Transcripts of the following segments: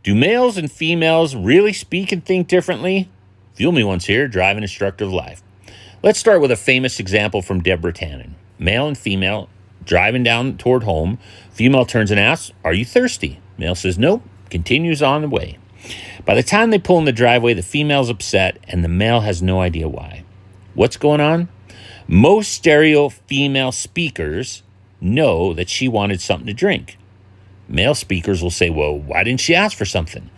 Do males and females really speak and think differently? Fuel me once here, driving instructor of life. Let's start with a famous example from Deborah Tannen. Male and female driving down toward home. Female turns and asks, "Are you thirsty?" Male says, "Nope," continues on the way. By the time they pull in the driveway, the female's upset and the male has no idea why. What's going on? Most stereo female speakers know that she wanted something to drink. Male speakers will say, "Well, why didn't she ask for something?"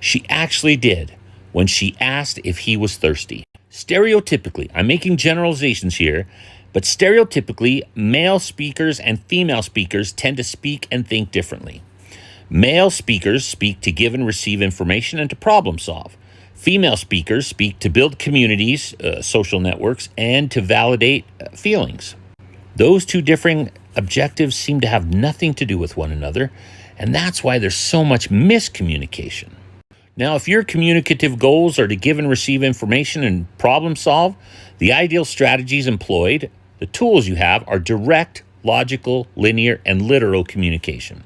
She actually did when she asked if he was thirsty. Stereotypically, I'm making generalizations here, but stereotypically, male speakers and female speakers tend to speak and think differently. Male speakers speak to give and receive information and to problem solve. Female speakers speak to build communities, social networks, and to validate feelings. Those two differing objectives seem to have nothing to do with one another, and that's why there's so much miscommunication. Now, if your communicative goals are to give and receive information and problem solve, the ideal strategies employed, the tools you have, are direct, logical, linear, and literal communication.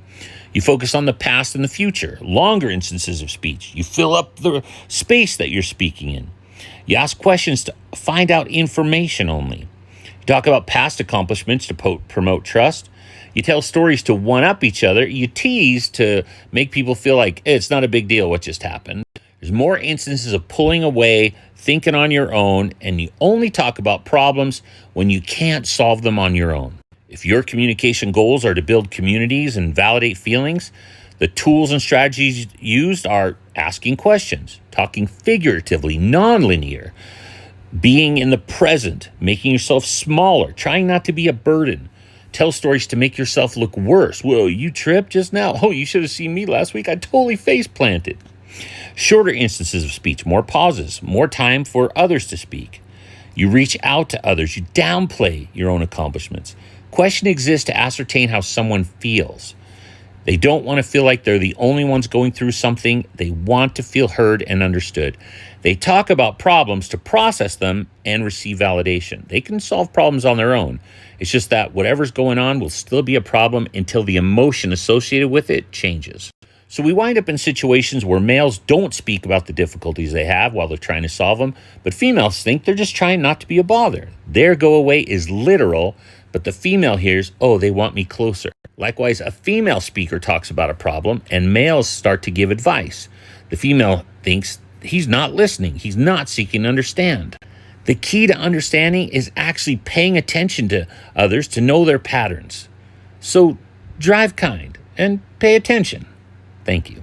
You focus on the past and the future, longer instances of speech. You fill up the space that you're speaking in. You ask questions to find out information only. You talk about past accomplishments to promote trust. You tell stories to one-up each other. You tease to make people feel like it's not a big deal what just happened. There's more instances of pulling away, thinking on your own, and you only talk about problems when you can't solve them on your own. If your communication goals are to build communities and validate feelings, the tools and strategies used are asking questions, talking figuratively, non-linear, being in the present, making yourself smaller, trying not to be a burden. Tell stories to make yourself look worse. Whoa, you tripped just now? Oh, you should have seen me last week. I totally face planted. Shorter instances of speech, more pauses, more time for others to speak. You reach out to others. You downplay your own accomplishments. Question exists to ascertain how someone feels. They don't want to feel like they're the only ones going through something. They want to feel heard and understood. They talk about problems to process them and receive validation. They can solve problems on their own. It's just that whatever's going on will still be a problem until the emotion associated with it changes. So we wind up in situations where males don't speak about the difficulties they have while they're trying to solve them, but females think they're just trying not to be a bother. Their go away is literal, but the female hears, "Oh, they want me closer." Likewise, a female speaker talks about a problem and males start to give advice. The female thinks he's not listening. He's not seeking to understand. The key to understanding is actually paying attention to others to know their patterns. So drive kind and pay attention. Thank you.